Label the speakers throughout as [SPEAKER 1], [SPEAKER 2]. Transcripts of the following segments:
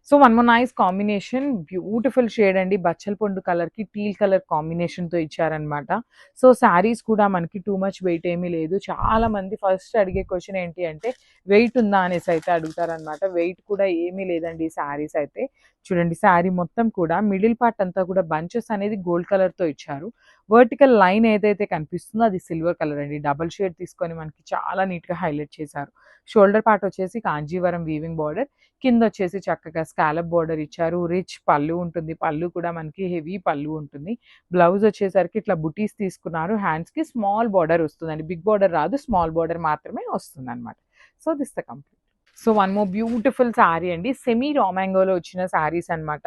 [SPEAKER 1] So one more nice combination, beautiful shade అండి. బచ్చల పండు కలర్‌కి టీల్ కలర్ కాంబినేషన్‌తో ఇచ్చారనమాట. సో శారీస్ కూడా మనకి టూ మచ్ వెయిట్ ఏమీ లేదు. చాలా మంది ఫస్ట్ అడిగే క్వెషన్ ఏంటి అంటే వెయిట్ ఉందా అనేసి అయితే అడుగుతారనమాట. వెయిట్ కూడా ఏమీ లేదండి ఈ శారీస్ అయితే. చూడండి శారీ మొత్తం కూడా మిడిల్ పార్ట్ అంతా కూడా బంచెస్ అనేది గోల్డ్ కలర్‌తో ఇచ్చారు. వర్టికల్ లైన్ ఏదైతే కనిపిస్తుందో అది సిల్వర్ కలర్ అండి. డబుల్ షేడ్ తీసుకొని మనకి చాలా నీట్‌గా హైలైట్ చేశారు. షోల్డర్ పార్ట్ వచ్చేసి కాంజీవరం వీవింగ్ బార్డర్, కింద వచ్చేసి చక్కగా స్కాలప్ బార్డర్ ఇచ్చారు. రిచ్ పళ్ళు ఉంటుంది. పళ్ళు కూడా మనకి హెవీ పళ్ళు ఉంటుంది. బ్లౌజ్ వచ్చేసరికి ఇట్లా బుటీస్ తీసుకున్నారు. హ్యాండ్స్‌కి స్మాల్ బార్డర్ వస్తుందండి. బిగ్ బార్డర్ రాదు. స్మాల్ బార్డర్ మాత్రమే వస్తుందన్నమాట. So this the complete. So one more beautiful sari అండి. సెమీ రా మ్యాంగోలో వచ్చిన శారీస్ అనమాట.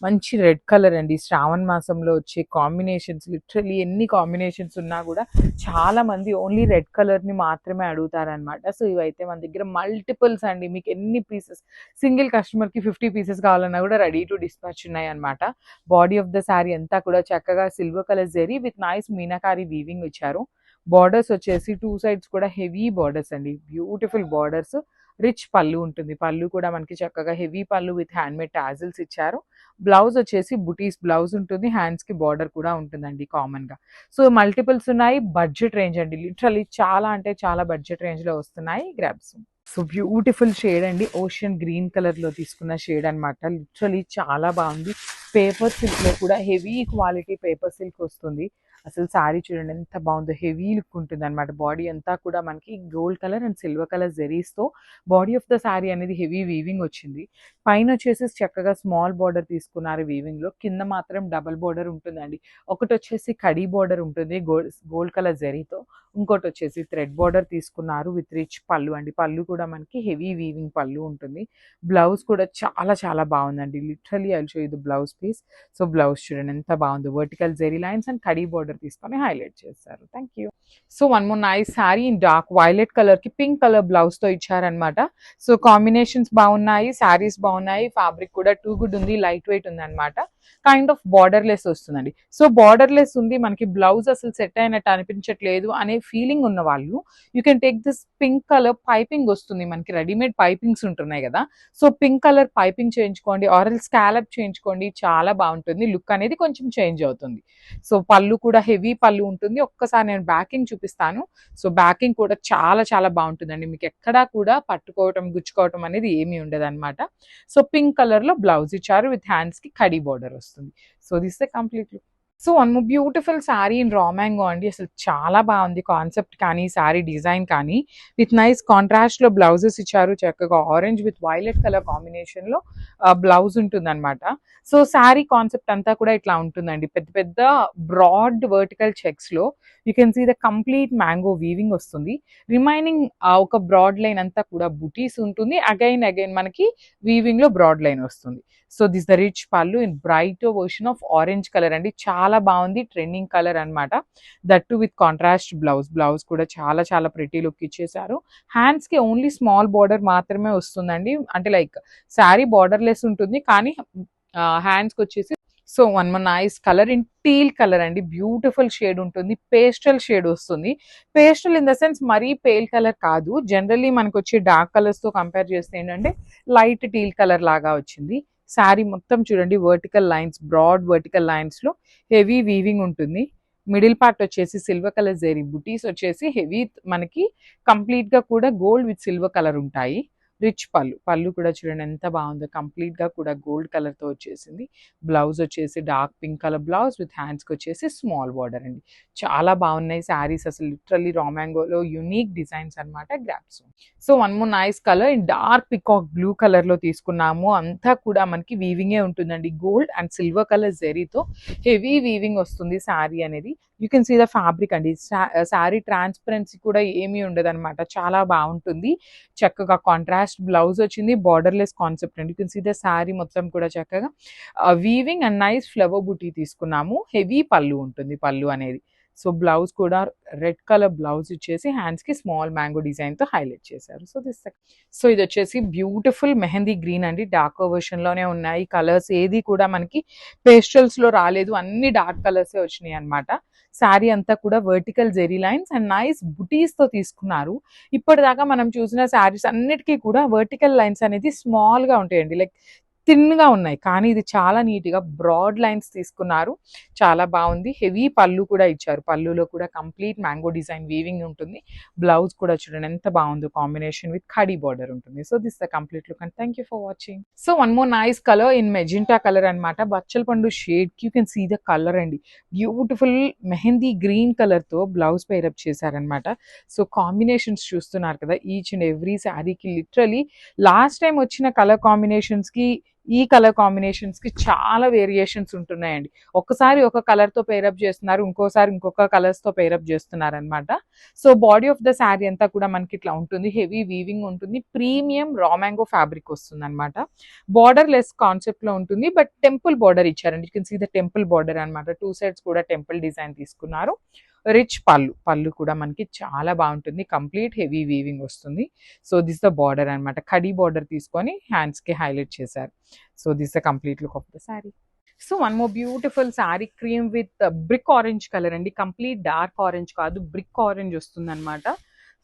[SPEAKER 1] మంచి రెడ్ కలర్ అండి. శ్రావణ మాసంలో వచ్చే కాంబినేషన్స్ లిటరల్లీ ఎన్ని కాంబినేషన్స్ ఉన్నా కూడా చాలా మంది ఓన్లీ రెడ్ కలర్‌ని మాత్రమే అడుగుతారనమాట. సో ఇవైతే మన దగ్గర మల్టిపుల్స్ అండి. మీకు ఎన్ని పీసెస్, సింగిల్ కస్టమర్‌కి 50 పీసెస్ కావాలన్నా కూడా రెడీ టు డిస్పాచ్ ఉన్నాయన్నమాట. బాడీ ఆఫ్ ద శారీ అంతా కూడా చక్కగా silver colour zari with nice meenakari weaving ఇచ్చారు. బార్డర్స్ వచ్చేసి టూ సైడ్స్ కూడా హెవీ బార్డర్స్ అండి. Beautiful borders. రిచ్ పళ్ళు ఉంటుంది. పళ్ళు కూడా మనకి చక్కగా heavy pallu with handmade tassels ఇచ్చారు. బ్లౌజ్ వచ్చేసి బుటీస్ బ్లౌజ్ ఉంటుంది. హ్యాండ్స్‌కి బార్డర్ కూడా ఉంటుందండి కామన్‌గా. సో మల్టిపుల్స్ ఉన్నాయి. బడ్జెట్ రేంజ్ అండి. లిటరల్లీ చాలా అంటే చాలా బడ్జెట్ రేంజ్‌లో వస్తున్నాయి. గ్రాబ్స్. సో బ్యూటిఫుల్ షేడ్ అండి. ఓషియన్ గ్రీన్ కలర్‌లో తీసుకున్న షేడ్ అనమాట. లిటరల్లీ చాలా బాగుంది. పేపర్ సిల్క్‌లో కూడా హెవీ క్వాలిటీ పేపర్ సిల్క్ వస్తుంది. అసలు శారీ చూడండి ఎంత బాగుందో. హెవీ లుక్ ఉంటుందన్నమాట. బాడీ అంతా కూడా మనకి gold colour and silver colour జెరీస్‌తో బాడీ ఆఫ్ ద శారీ అనేది హెవీ వీవింగ్ వచ్చింది. పైన వచ్చేసి చక్కగా స్మాల్ బార్డర్ తీసుకున్నారు వీవింగ్‌లో. కింద మాత్రం డబుల్ బార్డర్ ఉంటుందండి. ఒకటి వచ్చేసి కడీ బార్డర్ ఉంటుంది గోల్డ్ కలర్ జెరీతో. ఇంకోటి వచ్చేసి థ్రెడ్ బార్డర్ తీసుకున్నారు విత్ రిచ్ పళ్ళు అండి. పళ్ళు కూడా మనకి హెవీ వీవింగ్ పళ్ళు ఉంటుంది. బ్లౌజ్ కూడా చాలా చాలా బాగుందండి. Literally I will show you the blouse piece. So blouse చూడండి ఎంత బాగుందో. వర్టికల్ జెరీ లైన్స్ అండ్ కడీ బార్డర్ తీసుకొని హైలైట్ చేశారు. Thank you. So one more nice sari in dark violet colour కి పింక్ కలర్ బ్లౌజ్ తో ఇచ్చారనమాట. సో కాంబినేషన్స్ బాగున్నాయి. శారీస్ బాగున్నాయి. ఫ్యాబ్రిక్ కూడా టూ గుడ్ ఉంది. లైట్ వెయిట్ ఉంది అనమాట. కైండ్ ఆఫ్ బార్డర్ లెస్ వస్తుందండి. సో బార్డర్ లెస్ ఉంది, మనకి బ్లౌజ్ అసలు సెట్ అయినట్టు అనిపించట్లేదు అనే ఫీలింగ్ ఉన్న వాళ్ళు you can take this pink colour piping వస్తుంది. మనకి రెడీమేడ్ పైపింగ్స్ ఉంటున్నాయి కదా. సో పింక్ కలర్ పైపింగ్ చేయించుకోండి, ఆరెల్ స్కాలప్ చేయించుకోండి. చాలా బాగుంటుంది. లుక్ అనేది కొంచెం చేంజ్ అవుతుంది. సో పళ్ళు కూడా హెవీ పళ్ళు ఉంటుంది. ఒక్కసారి నేను బ్యాకింగ్ చూపిస్తాను. సో బ్యాకింగ్ కూడా చాలా చాలా బాగుంటుందండి. మీకు ఎక్కడా కూడా పట్టుకోవటం గుచ్చుకోవటం అనేది ఏమీ ఉండదు అనమాట. సో పింక్ కలర్ లో బ్లౌజ్ ఇచ్చారు విత్ హ్యాండ్స్ కి కడీ బార్డర్ వస్తుంది. So this the complete look. So one beautiful sari in raw mango అండి. అసలు చాలా బాగుంది కాన్సెప్ట్ కానీ శారీ డిజైన్ కానీ. విత్ నైస్ కాంట్రాస్ట్ లో బ్లౌజెస్ ఇచ్చారు. చక్కగా orange with violet colour combination లో బ్లౌజ్ ఉంటుంది అనమాట. సో శారీ కాన్సెప్ట్ అంతా కూడా ఇట్లా ఉంటుందండి. పెద్ద పెద్ద బ్రాడ్ వర్టికల్ చెక్స్ లో you can see the complete mango weaving వస్తుంది. రిమైనింగ్ ఒక బ్రాడ్ లైన్ అంతా కూడా బుటీస్ ఉంటుంది. అగైన్ మనకి వీవింగ్ లో బ్రాడ్ లైన్ వస్తుంది. So this the rich pallu in bright version of orange colour అండి. చాలా బాగుంది. ట్రెండింగ్ కలర్ అనమాట. That to with contrast blouse. Blouse కూడా చాలా చాలా ప్రిటీ లుక్ ఇచ్చేసారు. హ్యాండ్స్ కి ఓన్లీ స్మాల్ బార్డర్ మాత్రమే వస్తుందండి. అంటే లైక్ శారీ బార్డర్ లెస్ ఉంటుంది కానీ హ్యాండ్స్కి వచ్చేసి. So one more nice colour in teal colour అండి. బ్యూటిఫుల్ షేడ్ ఉంటుంది. పేస్టల్ షేడ్ వస్తుంది. పేస్టల్ ఇన్ ద సెన్స్ మరీ పేల్ కలర్ కాదు. జనరల్లీ మనకు వచ్చే డార్క్ కలర్స్ తో కంపేర్ చేస్తే ఏంటంటే లైట్ టీల్ కలర్ లాగా వచ్చింది. శారీ మొత్తం చూడండి vertical lines, broad vertical lines లో హెవీ వీవింగ్ ఉంటుంది. మిడిల్ పార్ట్ వచ్చేసి సిల్వర్ కలర్ జెరీ బుటీస్ వచ్చేసి హెవీ మనకి కంప్లీట్ గా కూడా గోల్డ్ విత్ సిల్వర్ కలర్ ఉంటాయి. రిచ్ పళ్ళు. పళ్ళు కూడా చూడండి ఎంత బాగుందో. కంప్లీట్ గా కూడా గోల్డ్ కలర్ తో వచ్చేసింది. బ్లౌజ్ వచ్చేసి dark pink colour blouse with hands కి వచ్చేసి స్మాల్ బార్డర్ అండి. చాలా బాగున్నాయి శారీస్. అసలు లిటరల్లీ రా మ్యాంగోలో యూనిక్ డిజైన్స్ అనమాట. Grapes. So one more nice colour in dark peacock blue colour లో తీసుకున్నాము. అంతా కూడా మనకి వీవింగే ఉంటుందండి. గోల్డ్ అండ్ సిల్వర్ కలర్ జెరీతో హెవీ వీవింగ్ వస్తుంది శారీ అనేది. You can see the fabric అండి. శారీ ట్రాన్స్పరెన్సీ కూడా ఏమీ ఉండదు అనమాట. చాలా బాగుంటుంది. చక్కగా కాంట్రాస్ట్ బ్లౌజ్ వచ్చింది. బార్డర్లెస్ కాన్సెప్ట్ అండి. You can see the sari మొత్తం కూడా చక్కగా వీవింగ్ అండ్ నైస్ ఫ్లవర్ బుటీ తీసుకున్నాము. హెవీ పళ్ళు ఉంటుంది పళ్ళు అనేది. సో బ్లౌజ్ కూడా రెడ్ కలర్ బ్లౌజ్ ఇచ్చేసి హ్యాండ్స్ కి స్మాల్ మ్యాంగో డిజైన్ తో హైలైట్ చేశారు. సో ఇది వచ్చేసి బ్యూటిఫుల్ మెహందీ గ్రీన్ అండి. డార్క్ వర్షన్ లోనే ఉన్నాయి. కలర్స్ ఏది కూడా మనకి పేస్టల్స్ లో రాలేదు. అన్ని డార్క్ కలర్స్ వచ్చినాయి అనమాట. శారీ అంతా కూడా vertical zari lines and nice బుటీస్ తో తీసుకున్నారు. ఇప్పటిదాకా మనం చూసిన శారీస్ అన్నిటికీ కూడా వర్టికల్ లైన్స్ అనేది స్మాల్ గా ఉంటాయండి. లైక్ థిన్‌గా ఉన్నాయి. కానీ ఇది చాలా నీట్‌గా బ్రాడ్ లైన్స్ తీసుకున్నారు. చాలా బావుంది. హెవీ పళ్ళు కూడా ఇచ్చారు. పళ్ళులో కూడా కంప్లీట్ మ్యాంగో డిజైన్ వీవింగ్ ఉంటుంది. బ్లౌజ్ కూడా చూడండి ఎంత బావుందో కాంబినేషన్ విత్ ఖడీ బార్డర్ ఉంటుంది. So, this the complete look and thank you for watching. So, one more nice colour in magenta colour అన్నమాట. బచ్చల పండు షేడ్‌కి you can see the colour అండి. బ్యూటిఫుల్ మెహందీ గ్రీన్ కలర్‌తో బ్లౌజ్ పెయిరప్ చేశారన్నమాట. సో, కాంబినేషన్స్ చూస్తున్నారు కదా! ఈచ్ అండ్ ఎవ్రీ శారీకి లిటరల్లీ లాస్ట్ టైమ్ వచ్చిన కలర్ కాంబినేషన్స్‌కి ఈ కలర్ కాంబినేషన్స్‌కి చాలా వేరియేషన్స్ ఉంటున్నాయండి. ఒక్కసారి ఒక కలర్‌తో పెయిరప్ చేస్తున్నారు. ఇంకోసారి ఇంకొక కలర్స్‌తో పెయిరప్ చేస్తున్నారనమాట. So, body of the sari అంతా కూడా మనకి ఇట్లా ఉంటుంది. హెవీ వీవింగ్ ఉంటుంది. ప్రీమియం రా మ్యాంగో ఫ్యాబ్రిక్ వస్తుందనమాట. బార్డర్ లెస్ కాన్సెప్ట్‌లో ఉంటుంది. బట్ టెంపుల్ బార్డర్ ఇచ్చారండి. You can see the temple border అనమాట. 2 సైడ్స్ కూడా టెంపుల్ డిజైన్ తీసుకున్నారు. రిచ్ పళ్ళు. పళ్ళు కూడా మనకి చాలా బావుంటుంది. కంప్లీట్ హెవీ వీవింగ్ వస్తుంది. సో, దిస్ ద బార్డర్ అనమాట. ఖడీ బార్డర్ తీసుకొని హ్యాండ్స్‌కి హైలైట్ చేశారు. So, this the complete look of the sari. So, one more beautiful sari cream with brick orange colour అండి. కంప్లీట్ డార్క్ ఆరెంజ్ కాదు, బ్రిక్ ఆరెంజ్ వస్తుందనమాట.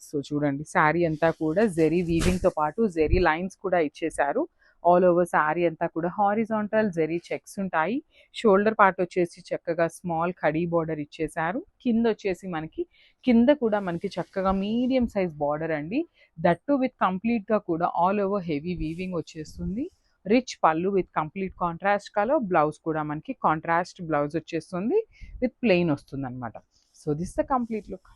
[SPEAKER 1] సో, చూడండి శారీ అంతా కూడా జెరీ వీవింగ్‌తో పాటు జెరీ లైన్స్ కూడా ఇచ్చేశారు. ఆల్ ఓవర్ శారీ అంతా కూడా హారిజాంటల్ జెరీ చెక్స్ ఉంటాయి. షోల్డర్ పార్ట్ వచ్చేసి చక్కగా స్మాల్ ఖడీ బార్డర్ ఇచ్చేశారు. కింద కూడా మనకి చక్కగా మీడియం సైజ్ బార్డర్ అండి. దట్ టు విత్ కంప్లీట్‌గా కూడా ఆల్ ఓవర్ హెవీ వీవింగ్ వచ్చేస్తుంది. రిచ్ పళ్ళు with complete contrast colour. Blouse కూడా మనకి కాంట్రాస్ట్ బ్లౌజ్ వచ్చేస్తుంది. విత్ ప్లెయిన్ వస్తుందనమాట. So, this the complete look.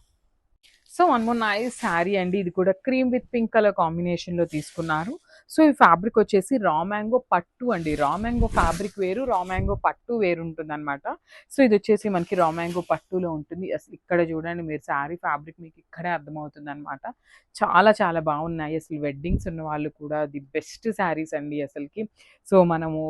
[SPEAKER 1] So, one more nice sari అండి. ఇది కూడా క్రీమ్ విత్ పింక్ కలర్ కాంబినేషన్‌లో తీసుకున్నారు. సో, ఈ ఫ్యాబ్రిక్ వచ్చేసి రా మ్యాంగో పట్టు అండి. రా మ్యాంగో ఫ్యాబ్రిక్ వేరు, రా మ్యాంగో పట్టు వేరు ఉంటుందనమాట. సో, ఇది వచ్చేసి మనకి రా మ్యాంగో పట్టులో ఉంటుంది. అసలు ఇక్కడ చూడండి మీరు శారీ ఫ్యాబ్రిక్ మీకు ఇక్కడే అర్థమవుతుందనమాట. చాలా చాలా బాగున్నాయి. అసలు వెడ్డింగ్స్ ఉన్న వాళ్ళు కూడా ది బెస్ట్ శారీస్ అండి అసలకి. సో, మనము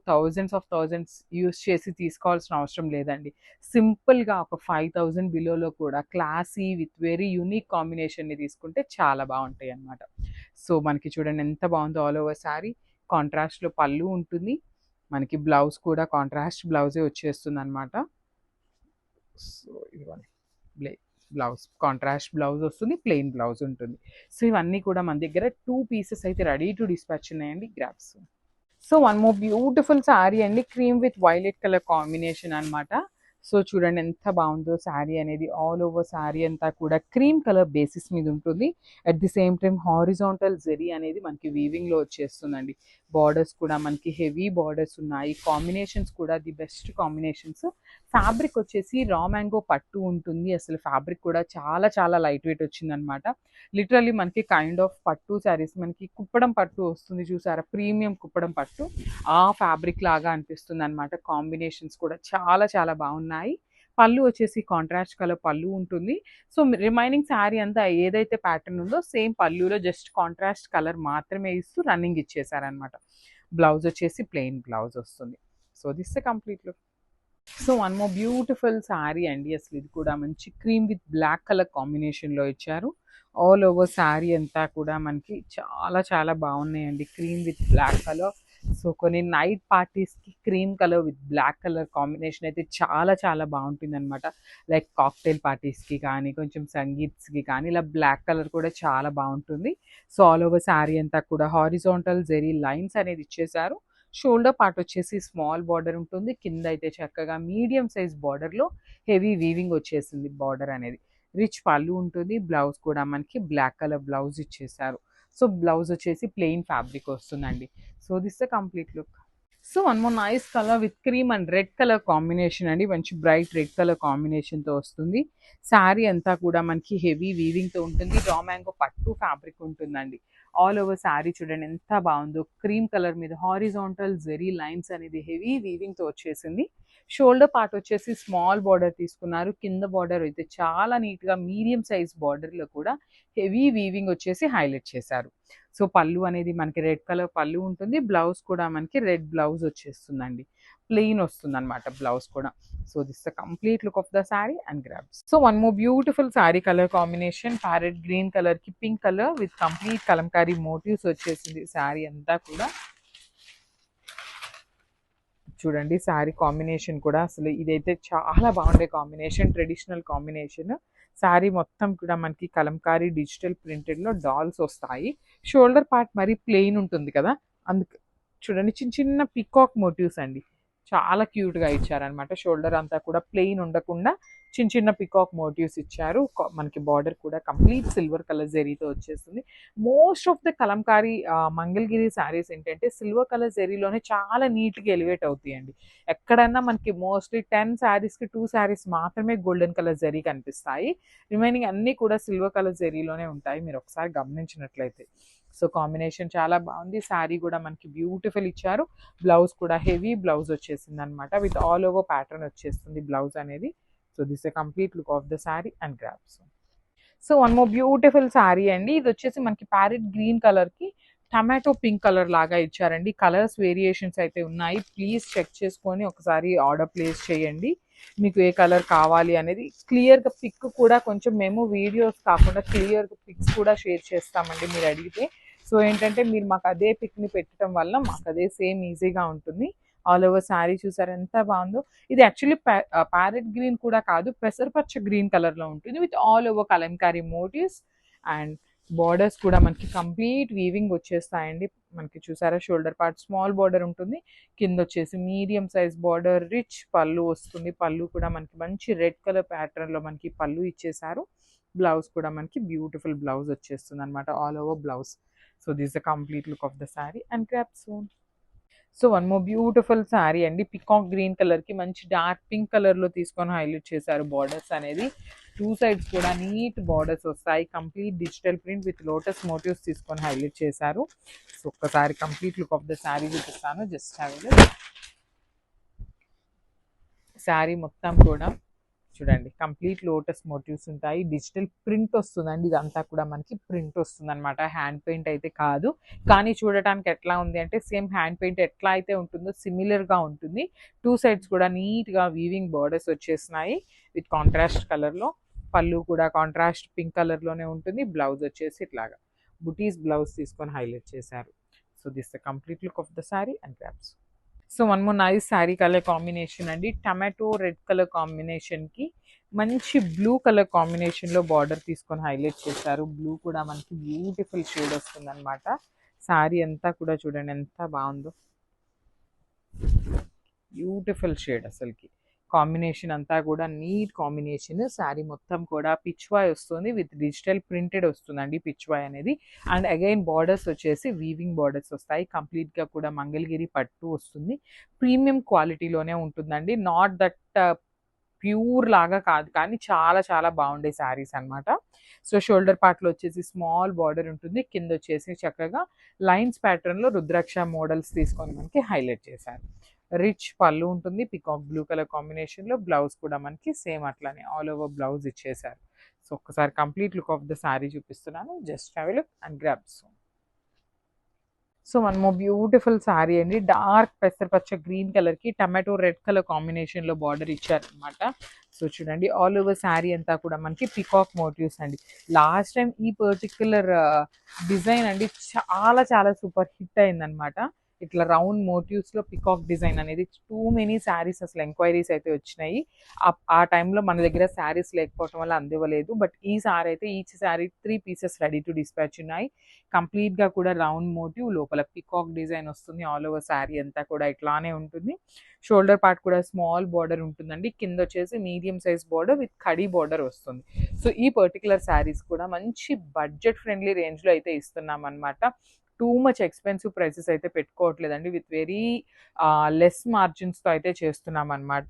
[SPEAKER 1] థౌజండ్స్ ఆఫ్ థౌజండ్స్ యూజ్ చేసి తీసుకోవాల్సిన అవసరం లేదండి. సింపుల్‌గా ఒక 5000 బిలోలో కూడా క్లాసీ విత్ వెరీ యూనిక్ కాంబినేషన్‌ని తీసుకుంటే చాలా బావుంటాయన్నమాట. సో, మనకి చూడండి ఎంత బావుందో ఆల్ ఓవర్ శారీ. కాంట్రాస్ట్‌లో పళ్ళు ఉంటుంది. మనకి బ్లౌజ్ కూడా కాంట్రాస్ట్ బ్లౌజే వచ్చేస్తుందన్నమాట. సో, ఇదిగోండి బ్లే బ్లౌజ్ కాంట్రాస్ట్ బ్లౌజ్ వస్తుంది. ప్లెయిన్ బ్లౌజ్ ఉంటుంది. సో, ఇవన్నీ కూడా మన దగ్గర 2 పీసెస్ అయితే రెడీ టు డిస్పాచ్ ఉన్నాయండి. Grabs. So, one more beautiful sari అండి. Cream with violet colour combination అనమాట. సో, చూడండి ఎంత బావుందో శారీ అనేది. ఆల్ ఓవర్ శారీ అంతా కూడా క్రీమ్ కలర్ బేసిస్ మీద ఉంటుంది. At the same time horizontal zari అనేది మనకి వీవింగ్‌లో వచ్చేస్తుందండి. బార్డర్స్ కూడా మనకి హెవీ బార్డర్స్ ఉన్నాయి. కాంబినేషన్స్ కూడా ది బెస్ట్ కాంబినేషన్స్. ఫ్యాబ్రిక్ వచ్చేసి రా మ్యాంగో పట్టు ఉంటుంది. అసలు ఫ్యాబ్రిక్ కూడా చాలా చాలా లైట్ వెయిట్ వచ్చిందనమాట. లిటరల్లీ మనకి కైండ్ ఆఫ్ పట్టు శారీస్ మనకి కుప్పడం పట్టు వస్తుంది చూసారా? ప్రీమియం కుప్పడం పట్టు. ఆ ఫ్యాబ్రిక్ లాగా అనిపిస్తుందనమాట. కాంబినేషన్స్ కూడా చాలా చాలా బావున్నాయి. పళ్ళు వచ్చేసి కాంట్రాస్ట్ కలర్ పళ్ళు ఉంటుంది. సో, రిమైనింగ్ శారీ అంతా ఏదైతే ప్యాటర్న్ ఉందో సేమ్ పళ్ళులో జస్ట్ కాంట్రాస్ట్ కలర్ మాత్రమే ఇస్తూ రన్నింగ్ ఇచ్చేసారనమాట. బ్లౌజ్ వచ్చేసి ప్లెయిన్ బ్లౌజ్ వస్తుంది. So, this the complete look. So, one more beautiful sari అండి. అసలు ఇది కూడా మంచి క్రీమ్ విత్ బ్లాక్ కలర్ కాంబినేషన్‌లో ఇచ్చారు. ఆల్ ఓవర్ శారీ అంతా కూడా మనకి చాలా చాలా బావున్నాయండి. Cream with black colour. So, కొన్ని నైట్ పార్టీస్‌కి cream colour with black colour combination అయితే చాలా చాలా బావుంటుందనమాట. లైక్ కాక్టైల్ పార్టీస్‌కి కానీ, కొంచెం సంగీత్స్‌కి కానీ ఇలా బ్లాక్ కలర్ కూడా చాలా బావుంటుంది. సో, ఆల్ ఓవర్ శారీ అంతా కూడా హారిజాంటల్ జెరీ లైన్స్ అనేది ఇచ్చేశారు. షోల్డర్ పార్ట్ వచ్చేసి స్మాల్ బార్డర్ ఉంటుంది. కింద అయితే చక్కగా మీడియం సైజ్ బార్డర్‌లో హెవీ వీవింగ్ వచ్చేసింది బార్డర్ అనేది. రిచ్ పళ్ళు ఉంటుంది. బ్లౌజ్ కూడా మనకి బ్లాక్ కలర్ బ్లౌజ్ ఇచ్చేశారు. సో, బ్లౌజ్ వచ్చేసి ప్లెయిన్ ఫ్యాబ్రిక్ వస్తుందండి. So, this the complete look. So, one more nice colour with cream and red colour combination అండి. మంచి బ్రైట్ రెడ్ కలర్ కాంబినేషన్‌తో వస్తుంది. శారీ అంతా కూడా మనకి హెవీ వీవింగ్‌తో ఉంటుంది. రా మ్యాంగో పట్టు ఫ్యాబ్రిక్ ఉంటుందండి. ఆల్ ఓవర్ శారీ చూడండి ఎంత బావుందో. క్రీమ్ కలర్ మీద హారిజాంటల్ జెరీ లైన్స్ అనేది హెవీ వీవింగ్‌తో వచ్చేసింది. షోల్డర్ పార్ట్ వచ్చేసి స్మాల్ బార్డర్ తీసుకున్నారు. కింద బార్డర్ అయితే చాలా నీట్‌గా మీడియం సైజ్ బార్డర్‌లో కూడా హెవీ వీవింగ్ వచ్చేసి హైలైట్ చేశారు. సో, పళ్ళు అనేది మనకి రెడ్ కలర్ పళ్ళు ఉంటుంది. బ్లౌజ్ కూడా మనకి రెడ్ బ్లౌజ్ వచ్చేస్తుందండి. ప్లెయిన్ వస్తుందనమాట బ్లౌజ్ కూడా. So, this the complete look of the sari and grabs. So, one more beautiful sari colour combination parrot green కలర్‌కి pink colour with complete Kalamkari motifs వచ్చేసింది శారీ అంతా కూడా. చూడండి శారీ కాంబినేషన్ కూడా అసలు ఇదైతే చాలా బాగుండే కాంబినేషన్. Traditional combination. శారీ మొత్తం కూడా మనకి కలంకారీ డిజిటల్ ప్రింటెడ్‌లో డాల్స్ వస్తాయి. షోల్డర్ పార్ట్ మరి ప్లెయిన్ ఉంటుంది కదా! అందుకు చూడండి చిన్న చిన్న పికాక్ మోటివ్స్ అండి. చాలా క్యూట్‌గా ఇచ్చారనమాట. షోల్డర్ అంతా కూడా ప్లెయిన్ ఉండకుండా చిన్న చిన్న పికాక్ మోటివ్స్ ఇచ్చారు. మనకి బార్డర్ కూడా కంప్లీట్ సిల్వర్ కలర్ జరీతో వచ్చేస్తుంది. Most of the Kalamkari Mangalagiri saris ఏంటంటే సిల్వర్ కలర్ జరీలోనే చాలా నీట్‌గా ఎలివేట్ అవుతాయండి. ఎక్కడన్నా మనకి మోస్ట్‌లీ 10 శారీస్‌కి 2 శారీస్ మాత్రమే గోల్డెన్ కలర్ జరీ కనిపిస్తాయి. రిమైనింగ్ అన్నీ కూడా సిల్వర్ కలర్ జరీలోనే ఉంటాయి మీరు ఒకసారి గమనించినట్లయితే. సో కాంబినేషన్ చాలా బాగుంది. శారీ కూడా మనకి బ్యూటిఫుల్ ఇచ్చారు. బ్లౌజ్ కూడా హెవీ బ్లౌజ్ వచ్చేసింది అనమాట. విత్ ఆల్ ఓవర్ ప్యాటర్న్ వచ్చేస్తుంది బ్లౌజ్ అనేది. So this a complete look of the sari and grasp. So one more beautiful sari అండి. ఇది వచ్చేసి మనకి ప్యారెట్ గ్రీన్ కలర్కి టమాటో పింక్ కలర్ లాగా ఇచ్చారండి. కలర్స్ వేరియేషన్స్ అయితే ఉన్నాయి. ప్లీజ్ చెక్ చేసుకొని ఒకసారి ఆర్డర్ ప్లేస్ చేయండి. మీకు ఏ కలర్ కావాలి అనేది క్లియర్గా పిక్ కూడా కొంచెం మేము వీడియోస్ కాకుండా క్లియర్గా పిక్స్ కూడా షేర్ చేస్తామండి మీరు అడిగితే. సో ఏంటంటే మీరు మాకు అదే పిక్ని పెట్టడం వల్ల మాకు అదే సేమ్ ఈజీగా ఉంటుంది. ఆల్ ఓవర్ శారీ చూసారు ఎంత బాగుందో. ఇది యాక్చువల్లీ ప్యారెట్ గ్రీన్ కూడా కాదు, పెసరపచ్చ గ్రీన్ కలర్లో ఉంటుంది with all over Kalamkari motifs. And borders కూడా మనకి కంప్లీట్ వీవింగ్ వచ్చేస్తాయండి. మనకి చూసారా షోల్డర్ పార్ట్ స్మాల్ బార్డర్ ఉంటుంది, కింద వచ్చేసి మీడియం సైజ్ బార్డర్, రిచ్ పళ్ళు వస్తుంది. పళ్ళు కూడా మనకి మంచి రెడ్ కలర్ ప్యాటర్న్లో మనకి పళ్ళు ఇచ్చేసారు. బ్లౌజ్ కూడా మనకి బ్యూటిఫుల్ బ్లౌజ్ వచ్చేస్తుంది అనమాట, all over blouse. So this the complete look of the sari and grab soon. So one more beautiful sari అండి. పికాక్ గ్రీన్ కలర్కి మంచి డార్క్ పింక్ కలర్లో తీసుకొని హైలైట్ చేశారు బార్డర్స్ అనేది. 2 సైడ్స్ కూడా నీట్ బార్డర్స్ వస్తాయి. Complete digital print with lotus motifs తీసుకొని హైలైట్ చేశారు. సో ఒక్కసారి complete look of the sari చూపిస్తాను. Just have a look. Sari మొత్తం కూడా చూడండి కంప్లీట్ లోటస్ మోటివ్స్ ఉంటాయి. డిజిటల్ ప్రింట్ వస్తుందండి. ఇదంతా కూడా మనకి ప్రింట్ వస్తుంది అనమాట. హ్యాండ్ పెయింట్ అయితే కాదు, కానీ చూడటానికి ఎట్లా ఉంది అంటే సేమ్ హ్యాండ్ పెయింట్ ఎట్లా అయితే ఉంటుందో సిమిలర్గా ఉంటుంది. 2 సైడ్స్ కూడా నీట్గా వీవింగ్ బార్డర్స్ వచ్చేసినాయి విత్ కాంట్రాస్ట్ కలర్లో. పళ్ళు కూడా కాంట్రాస్ట్ పింక్ కలర్లోనే ఉంటుంది. బ్లౌజ్ వచ్చేసి ఇట్లాగా బుటీస్ బ్లౌజ్ తీసుకొని హైలైట్ చేశారు. So this the complete look of the sari and grasp. So one more nice sari colour combination అండి. టమాటో రెడ్ కలర్ కాంబినేషన్కి మంచి బ్లూ కలర్ కాంబినేషన్లో బార్డర్ తీసుకొని హైలైట్ చేశారు. బ్లూ కూడా మనకి బ్యూటిఫుల్ షేడ్ వస్తుంది అనమాట. శారీ అంతా కూడా చూడండి ఎంత బాగుందో, బ్యూటిఫుల్ షేడ్ అసలుకి. కాంబినేషన్ అంతా కూడా నీట్ కాంబినేషన్. శారీ మొత్తం కూడా పిచ్వాయ్ వస్తుంది విత్ డిజిటల్ ప్రింటెడ్ వస్తుందండి పిచ్వాయ్ అనేది. అండ్ అగైన్ బార్డర్స్ వచ్చేసి వీవింగ్ బార్డర్స్ వస్తాయి. కంప్లీట్గా కూడా మంగళగిరి పట్టు వస్తుంది. ప్రీమియం క్వాలిటీలోనే ఉంటుందండి. నాట్ దట్ ప్యూర్ లాగా కాదు, కానీ చాలా చాలా బాగుండే శారీస్ అనమాట. సో షోల్డర్ పార్ట్లో వచ్చేసి స్మాల్ బార్డర్ ఉంటుంది, కింద వచ్చేసి చక్కగా లైన్స్ ప్యాటర్న్లో రుద్రాక్ష మోడల్స్ తీసుకొని మనకి హైలైట్ చేశారు. రిచ్ పళ్ళు ఉంటుంది పికాక్ బ్లూ కలర్ కాంబినేషన్లో. బ్లౌజ్ కూడా మనకి సేమ్ అట్లానే ఆల్ ఓవర్ బ్లౌజ్ ఇచ్చేసారు. సో ఒక్కసారి complete look of the sari చూపిస్తున్నాను. Just have a look and grab. So one more beautiful sari అండి. డార్క్ పెసరపచ్చ గ్రీన్ కలర్కి టమాటో రెడ్ కలర్ కాంబినేషన్లో బార్డర్ ఇచ్చారనమాట. సో చూడండి ఆల్ ఓవర్ శారీ అంతా కూడా మనకి పికాక్ మోటివ్స్ అండి. లాస్ట్ టైం ఈ పర్టిక్యులర్ డిజైన్ అండి చాలా చాలా సూపర్ హిట్ అయిందనమాట. ఇట్లా రౌండ్ మోటివ్స్లో పికాక్ డిజైన్ అనేది టూ మెనీ శారీస్ అసలు ఎంక్వైరీస్ అయితే వచ్చినాయి. ఆ టైంలో మన దగ్గర శారీస్ లేకపోవడం వల్ల అందివ్వలేదు. బట్ ఈ సారీ అయితే each sari 3 pieces ready to dispatch ఉన్నాయి. కంప్లీట్గా కూడా రౌండ్ మోటివ్, లోపల పికాక్ డిజైన్ వస్తుంది. ఆల్ ఓవర్ శారీ అంతా కూడా ఇట్లానే ఉంటుంది. షోల్డర్ పార్ట్ కూడా స్మాల్ బార్డర్ ఉంటుందండి. కింద వచ్చేసి medium size border with khadi border వస్తుంది. సో ఈ పర్టికులర్ శారీస్ కూడా మంచి బడ్జెట్ ఫ్రెండ్లీ రేంజ్లో అయితే ఇస్తున్నాం అనమాట. టూ మచ్ ఎక్స్పెన్సివ్ ప్రైసెస్ అయితే పెట్టుకోవట్లేదండి. విత్ వెరీ లెస్ మార్జిన్స్తో అయితే చేస్తున్నాం అనమాట.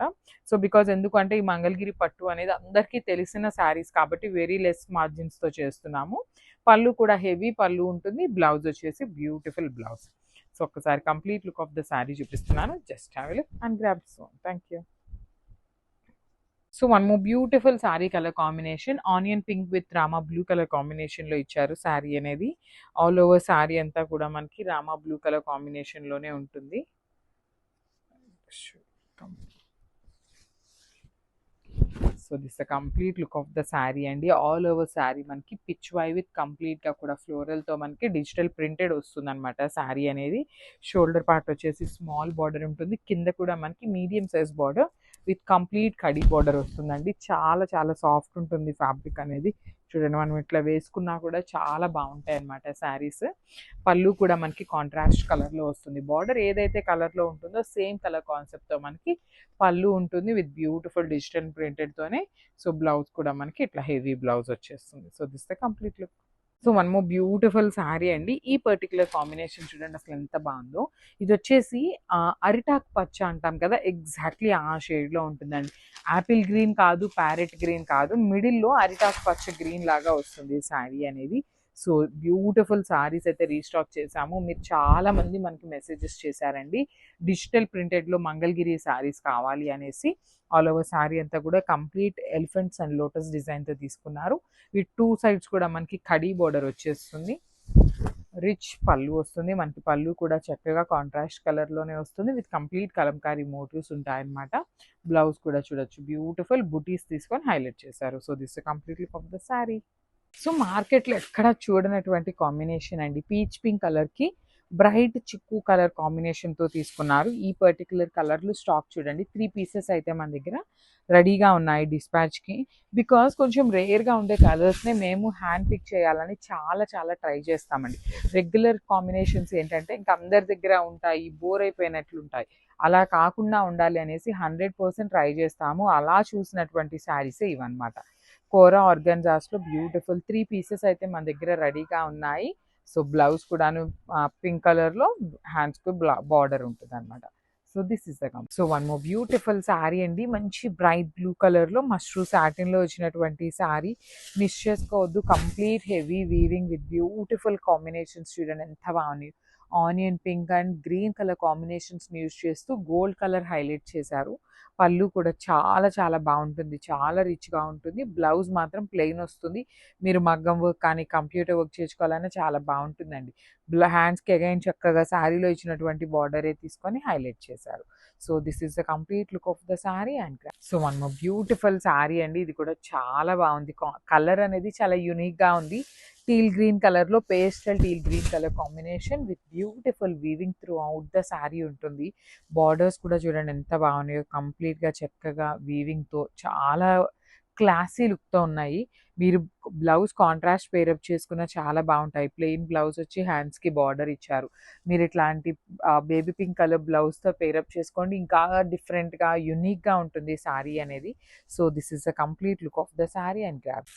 [SPEAKER 1] సో బికాజ్ ఎందుకంటే ఈ మంగళగిరి పట్టు అనేది అందరికీ తెలిసిన శారీస్ కాబట్టి వెరీ లెస్ మార్జిన్స్తో చేస్తున్నాము. పళ్ళు కూడా హెవీ పళ్ళు ఉంటుంది. బ్లౌజ్ వచ్చేసి బ్యూటిఫుల్ బ్లౌజ్. సో ఒక్కసారి complete look of the sari చూపిస్తున్నాను. Just have a look and grab soon. Thank you. So one more beautiful sari colour combination. Onion pink with Rama blue colour కాంబినేషన్లో ఇచ్చారు శారీ అనేది. ఆల్ ఓవర్ శారీ అంతా కూడా మనకి రామా బ్లూ కలర్ కాంబినేషన్లోనే ఉంటుంది. So this the complete look of the sari అండి. All over sari మనకి పిచ్ వై విత్ కంప్లీట్గా కూడా ఫ్లోరల్తో మనకి డిజిటల్ ప్రింటెడ్ వస్తుంది అనమాట శారీ అనేది. షోల్డర్ పార్ట్ వచ్చేసి స్మాల్ బార్డర్ ఉంటుంది. కింద కూడా మనకి medium size border with complete khadi border వస్తుందండి. చాలా చాలా సాఫ్ట్ ఉంటుంది ఫ్యాబ్రిక్ అనేది. చూడండి మనం ఇట్లా వేసుకున్నా కూడా చాలా బాగుంటాయి అన్నమాట శారీస్. పళ్ళు కూడా మనకి కాంట్రాస్ట్ కలర్లో వస్తుంది. బార్డర్ ఏదైతే కలర్లో ఉంటుందో సేమ్ కలర్ కాన్సెప్ట్తో మనకి పళ్ళు ఉంటుంది విత్ బ్యూటిఫుల్ డిజిటల్ ప్రింటెడ్తోనే. సో బ్లౌజ్ కూడా మనకి ఇట్లా హెవీ బ్లౌజ్ వచ్చేస్తుంది. So this the complete look. So one more beautiful sari అండి. ఈ పర్టికులర్ కాంబినేషన్ చూడండి అసలు ఎంత బాగుందో. ఇది వచ్చేసి అరిటాక్ పచ్చ అంటాం కదా, ఎగ్జాక్ట్లీ ఆ షేడ్లో ఉంటుందండి. యాపిల్ గ్రీన్ కాదు, ప్యారెట్ గ్రీన్ కాదు, మిడిల్లో అరిటాక్ పచ్చ గ్రీన్ లాగా వస్తుంది శారీ అనేది. సో బ్యూటిఫుల్ శారీస్ అయితే రీస్టాక్ చేశాము. మీరు చాలా మంది మనకి మెసేజెస్ చేశారండి డిజిటల్ ప్రింటెడ్లో మంగళగిరి శారీస్ కావాలి అనేసి. ఆల్ ఓవర్ శారీ అంతా కూడా కంప్లీట్ ఎలిఫెంట్స్ అండ్ లోటస్ డిజైన్తో తీసుకున్నారు. ఈ టూ సైడ్స్ కూడా మనకి కడీ బోర్డర్ వచ్చేస్తుంది. రిచ్ పళ్ళు వస్తుంది మనకి. పళ్ళు కూడా చక్కగా కాంట్రాస్ట్ కలర్లోనే వస్తుంది విత్ కంప్లీట్ కలంకారీ మోటివ్స్ ఉంటాయన్నమాట. బ్లౌజ్ కూడా చూడొచ్చు బ్యూటిఫుల్ బుటీస్ తీసుకొని హైలైట్ చేశారు. So this completely off the sari. So మార్కెట్లో ఎక్కడ చూడనటువంటి కాంబినేషన్ అండి. పీచ్ పింక్ కలర్కి బ్రైట్ చిక్కు కలర్ కాంబినేషన్తో తీసుకున్నారు. ఈ పర్టికులర్ కలర్లు స్టాక్ చూడండి 3 పీసెస్ అయితే మన దగ్గర రెడీగా ఉన్నాయి డిస్పాచ్కి. బికాస్ కొంచెం రేర్గా ఉండే కలర్స్నే మేము హ్యాండ్ పిక్ చేయాలని చాలా చాలా ట్రై చేస్తామండి. రెగ్యులర్ కాంబినేషన్స్ ఏంటంటే ఇంకా అందరి దగ్గర ఉంటాయి, బోర్ అయిపోయినట్లుంటాయి. అలా కాకుండా ఉండాలి అనేసి 100% ట్రై చేస్తాము. అలా చూసినటువంటి శారీసే ఇవన్నమాట. కోరా ఆర్గన్జాస్లో బ్యూటిఫుల్ 3 పీసెస్ అయితే మన దగ్గర రెడీగా ఉన్నాయి. సో బ్లౌజ్ కూడాను పింక్ కలర్లో, హ్యాండ్స్కి బార్డర్ ఉంటుంది అనమాట. So this is the so one more beautiful sari అండి. మంచి బ్రైట్ బ్లూ కలర్లో మష్రూ సాటిన్లో వచ్చినటువంటి శారీ. మిస్ చేసుకోవద్దు. Complete heavy weaving with beautiful combinations చూడండి ఎంత బాగున్నాయి. Onion pink and green colour కాంబినేషన్స్ని యూజ్ చేస్తూ గోల్డ్ కలర్ హైలైట్ చేశారు. పళ్ళు కూడా చాలా చాలా బాగుంటుంది, చాలా రిచ్గా ఉంటుంది. బ్లౌజ్ మాత్రం ప్లెయిన్ వస్తుంది. మీరు మగ్గం వర్క్ కానీ కంప్యూటర్ వర్క్ చేసుకోవాలన్నా చాలా బాగుంటుందండి. హ్యాండ్స్కి అగైన్ చక్కగా శారీలో ఇచ్చినటువంటి బార్డరే తీసుకొని హైలైట్ చేశారు. So this is the complete look of the sari and so one more beautiful sari అండి. ఇది కూడా చాలా బాగుంది. కలర్ అనేది చాలా యూనిక్గా ఉంది. టీల్ గ్రీన్ కలర్లో pastel teal green colour combination with beautiful weaving through out the sari ఉంటుంది. బార్డర్స్ కూడా చూడండి ఎంత బాగున్నాయో. కంప్లీట్గా చక్కగా వీవింగ్తో చాలా క్లాసీ లుక్తో ఉన్నాయి. మీరు బ్లౌజ్ కాంట్రాస్ట్ పేరప్ చేసుకున్న చాలా బాగుంటాయి. ప్లెయిన్ బ్లౌజ్ వచ్చి హ్యాండ్స్కి బార్డర్ ఇచ్చారు. మీరు ఇట్లాంటి బేబీ పింక్ కలర్ బ్లౌజ్తో పేరప్ చేసుకోండి, ఇంకా డిఫరెంట్గా యూనిక్గా ఉంటుంది శారీ అనేది. So this is the complete look of the sari and grab.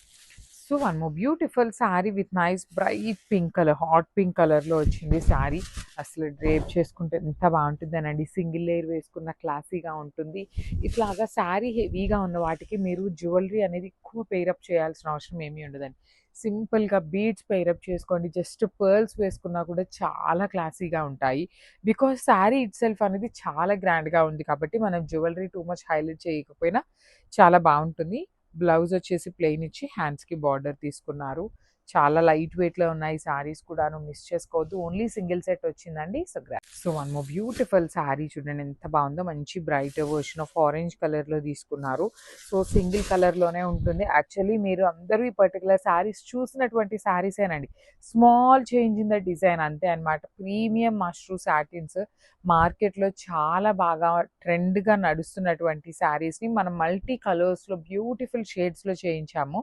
[SPEAKER 1] So one more beautiful sari with nice bright pink colour, hot pink కలర్లో వచ్చింది శారీ. అసలు డ్రేప్ చేసుకుంటే ఎంత బాగుంటుందనండి. సింగిల్ లేయర్ వేసుకున్న క్లాసీగా ఉంటుంది. ఇట్లాగా శారీ హెవీగా ఉన్న వాటికి మీరు జ్యువెలరీ అనేది ఎక్కువ పేరప్ చేయాల్సిన అవసరం ఏమీ ఉండదండి. సింపుల్గా బీడ్స్ పేరప్ చేసుకోండి. జస్ట్ పర్ల్స్ వేసుకున్నా కూడా చాలా క్లాసీగా ఉంటాయి. బికాస్ శారీ ఇట్ సెల్ఫ్ అనేది చాలా గ్రాండ్గా ఉంది కాబట్టి మనం జ్యువెలరీ టూ మచ్ హైలైట్ చేయకపోయినా చాలా బాగుంటుంది. బ్లౌజ్ వచ్చేసి ప్లెయిన్ ఇచ్చి హ్యాండ్స్కి బార్డర్ తీసుకున్నారు. చాలా లైట్ వెయిట్లో ఉన్నాయి శారీస్ కూడాను, మిస్ చేసుకోవద్దు. ఓన్లీ సింగిల్ సెట్ వచ్చిందండి. So one more beautiful sari చూడండి ఎంత బాగుందో. మంచి బ్రైట్ వర్షన్ ఆఫ్ ఆరెంజ్ కలర్లో తీసుకున్నారు. సో సింగిల్ కలర్లోనే ఉంటుంది. యాక్చువల్లీ మీరు అందరూ ఈ పర్టికులర్ శారీస్ చూసినటువంటి శారీసేనండి. Small change in the design అంతే అనమాట. ప్రీమియం మష్రూ సాటిన్స్ మార్కెట్లో చాలా బాగా ట్రెండ్గా నడుస్తున్నటువంటి శారీస్ని మనం మల్టీ కలర్స్లో బ్యూటిఫుల్ షేడ్స్లో చేయించాము.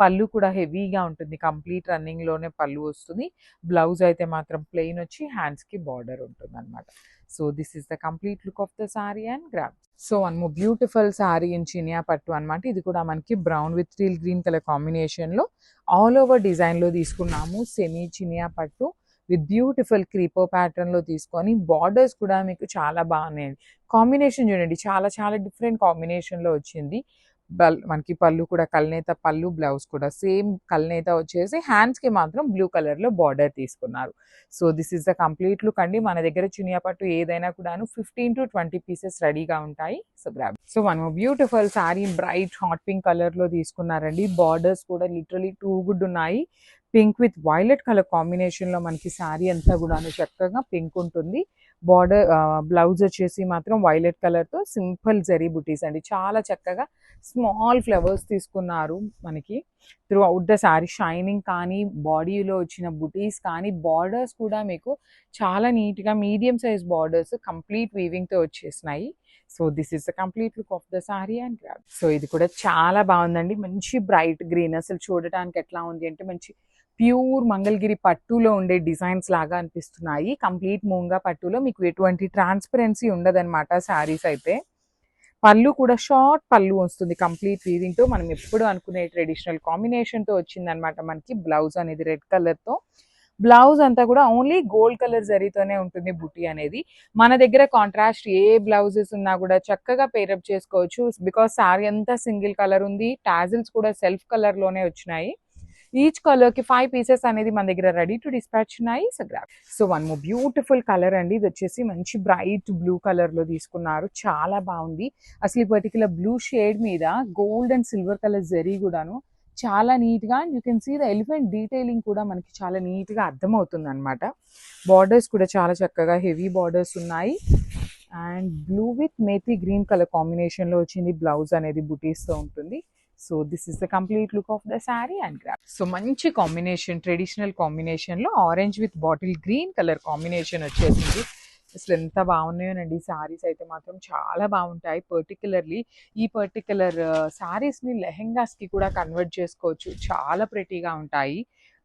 [SPEAKER 1] పళ్ళు కూడా హెవీగా ఉంటుంది. కంప్లీట్ రన్నింగ్లోనే పళ్ళు వస్తుంది. బ్లౌజ్ అయితే మాత్రం ప్లెయిన్ వచ్చి హ్యాండ్స్కి బార్డర్ ఉంటుంది అనమాట. So this is the complete look of the sari and grab. So one more beautiful sari in Chiniya పట్టు అనమాట. ఇది కూడా మనకి brown with teal green colour కాంబినేషన్లో ఆల్ ఓవర్ డిజైన్లో తీసుకున్నాము. సెమీ చినియా పట్టు విత్ బ్యూటిఫుల్ క్రీపో ప్యాటర్న్లో తీసుకొని బార్డర్స్ కూడా మీకు చాలా బాగున్నాయండి. కాంబినేషన్ చూడండి చాలా చాలా డిఫరెంట్ కాంబినేషన్లో వచ్చింది. మనకి పళ్ళు కూడా కల్నేత పళ్ళు, బ్లౌజ్ కూడా సేమ్ కల్నేత వచ్చేసి హ్యాండ్స్కి మాత్రం బ్లూ కలర్లో బార్డర్ తీసుకున్నారు. So this is the complete look అండి. మన దగ్గర చినియా పట్టు ఏదైనా కూడాను 15 to 20 పీసెస్ రెడీగా ఉంటాయి. So grab. So one beautiful sari bright hot pink కలర్లో తీసుకున్నారండి. బార్డర్స్ కూడా లిటరలీ టూ గుడ్ ఉన్నాయి. పింక్ విత్ వైలెట్ కలర్ కాంబినేషన్లో మనకి శారీ అంతా కూడా చక్కగా పింక్ ఉంటుంది. బార్డర్ బ్లౌజ్ వచ్చేసి మాత్రం వైలెట్ కలర్తో సింపుల్ జరీ బుటీస్ అండి. చాలా చక్కగా స్మాల్ ఫ్లవర్స్ తీసుకున్నారు. మనకి through out the sari shining కానీ, బాడీలో వచ్చిన బుటీస్ కానీ, బార్డర్స్ కూడా మీకు చాలా నీట్గా మీడియం సైజ్ బార్డర్స్ కంప్లీట్ వీవింగ్తో వచ్చేసినాయి. So this is the complete look of the sorry and grab. So ఇది కూడా చాలా బాగుందండి, మంచి బ్రైట్ గ్రీన్. అసలు చూడటానికి ఎట్లా ఉంది అంటే మంచి ప్యూర్ మంగళగిరి పట్టులో ఉండే డిజైన్స్ లాగా అనిపిస్తున్నాయి. కంప్లీట్ మూంగా పట్టులో మీకు ఎటువంటి ట్రాన్స్పరెన్సీ ఉండదన్నమాట శారీస్ అయితే. పళ్ళు కూడా షార్ట్ పళ్ళు వస్తుంది కంప్లీట్ వీవింగ్ తో. మనం ఎప్పుడు అనుకునే ట్రెడిషనల్ కాంబినేషన్ తో వచ్చిందనమాట మనకి. బ్లౌజ్ అనేది రెడ్ కలర్ తో, బ్లౌజ్ అంతా కూడా ఓన్లీ గోల్డ్ కలర్ జరీతోనే ఉంటుంది బుటీ అనేది. మన దగ్గర కాంట్రాస్ట్ ఏ బ్లౌజెస్ ఉన్నా కూడా చక్కగా పేరప్ చేసుకోవచ్చు. బికాస్ సారీ అంతా సింగిల్ కలర్ ఉంది, టాజిల్స్ కూడా సెల్ఫ్ కలర్ లోనే వచ్చినాయి. ఈచ్ కలర్ కి 5 పీసెస్ అనేది మన దగ్గర రెడీ టు డిస్పాచ్ ఉన్నాయి. So grab. So one more beautiful colour అండి, ఇది వచ్చేసి మంచి బ్రైట్ బ్లూ కలర్ లో తీసుకున్నారు. చాలా బాగుంది. అసలు ఈ పర్టికులర్ బ్లూ షేడ్ మీద gold and silver colour zari కూడాను చాలా నీట్ గా, you can see the elephant detailing కూడా మనకి చాలా నీట్ గా అర్థమవుతుంది అనమాట. బార్డర్స్ కూడా చాలా చక్కగా హెవీ బార్డర్స్ ఉన్నాయి. And blue with methi green colour combination లో వచ్చింది. బ్లౌజ్ అనేది బుటీస్ తో ఉంటుంది. So this is the complete look of the sari and grab. So మంచి కాంబినేషన్, ట్రెడిషనల్ కాంబినేషన్ లో orange with bottle green colour combination వచ్చేసింది. అసలు ఎంత బాగున్నాయోనండి శారీస్ అయితే మాత్రం చాలా బాగుంటాయి. పర్టికులర్లీ ఈ పర్టికులర్ శారీస్ని లెహెంగాస్కి కూడా కన్వర్ట్ చేసుకోవచ్చు. చాలా ప్రెటీగా ఉంటాయి.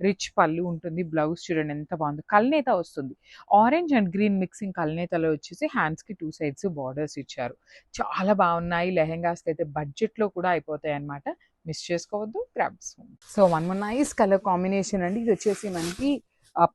[SPEAKER 1] రిచ్ పళ్ళు ఉంటుంది. బ్లౌజ్ చూడండి ఎంత బాగుంది, కల్నేత వస్తుంది. ఆరెంజ్ అండ్ గ్రీన్ మిక్సింగ్ కల్నేతలో వచ్చేసి హ్యాండ్స్కి 2 సైడ్స్ బార్డర్స్ ఇచ్చారు. చాలా బాగున్నాయి. లెహెంగాస్కి అయితే బడ్జెట్లో కూడా అయిపోతాయి అనమాట. మిస్ చేసుకోవద్దు. Grabs. So one more nice colour combination అండి, ఇది వచ్చేసి మనకి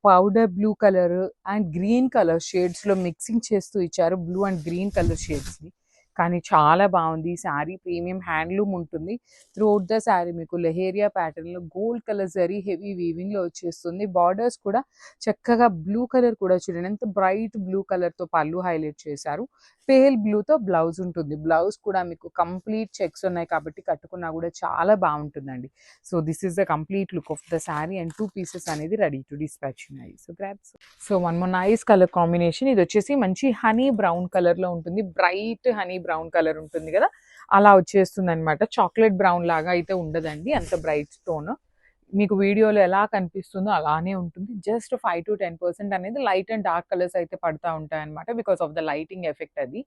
[SPEAKER 1] powder blue colour and green colour shades లో మిక్సింగ్ చేస్తూ ఇచ్చారు. Blue and green colour shades ని. కానీ చాలా బాగుంది. శారీ ప్రీమియం హ్యాండ్లూమ్ ఉంటుంది. త్రూఅవుట్ ద శారీ మీకు లెహేరియా ప్యాటర్న్ లో gold colour zari heavy weaving లో వచ్చేస్తుంది. బార్డర్స్ కూడా చక్కగా బ్లూ కలర్ కూడా చూడండి ఎంత బ్రైట్ బ్లూ కలర్ తో పళ్ళు హైలైట్ చేశారు. పేల్ బ్లూతో బ్లౌజ్ ఉంటుంది. బ్లౌజ్ కూడా మీకు కంప్లీట్ చెక్స్ ఉన్నాయి కాబట్టి కట్టుకున్నా కూడా చాలా బాగుంటుందండి. So this is the complete look of the sari and 2 pieces అనేది రెడీ టు డిస్పాచ్ ఉన్నాయి. So grabs. So one more nice colour combination, ఇది వచ్చేసి మంచి హనీ బ్రౌన్ కలర్ లో ఉంటుంది. బ్రైట్ హనీ బ్రౌన్ కలర్ ఉంటుంది కదా, అలా వచ్చేస్తుంది అనమాట. చాక్లెట్ బ్రౌన్ లాగా అయితే ఉండదండి, అంత బ్రైట్ టోన్. మీకు వీడియోలో ఎలా కనిపిస్తుందో అలానే ఉంటుంది. జస్ట్ 5 to 10% అనేది లైట్ అండ్ డార్క్ కలర్స్ అయితే పడుతూ ఉంటాయి అనమాట, because of the lighting effect అది.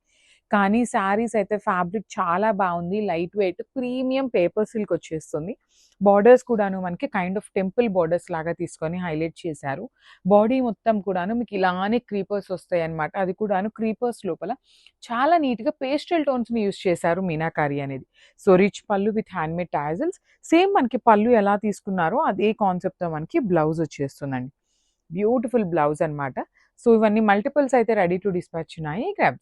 [SPEAKER 1] కానీ శారీస్ అయితే ఫ్యాబ్రిక్ చాలా బాగుంది. Light weight premium paper silk వచ్చేస్తుంది. బార్డర్స్ కూడాను మనకి కైండ్ ఆఫ్ టెంపుల్ బార్డర్స్ లాగా తీసుకొని హైలైట్ చేశారు. బాడీ మొత్తం కూడాను మీకు ఇలానే క్రీపర్స్ వస్తాయి అనమాట. అది కూడాను క్రీపర్స్ లోపల చాలా నీట్గా పేస్టల్ టోన్స్ని యూస్ చేశారు మీనాకారి అనేది. సో రిచ్ పళ్ళు విత్ హ్యాండ్మేడ్ టాజిల్స్. సేమ్ మనకి పళ్ళు ఎలా తీసుకున్నారో అదే కాన్సెప్ట్తో మనకి బ్లౌజ్ వచ్చేస్తుందండి. బ్యూటిఫుల్ బ్లౌజ్ అనమాట. సో ఇవన్నీ మల్టిపుల్స్ అయితే రెడీ టు డిస్పాచ్ ఉన్నాయి. గ్రాబ్స్.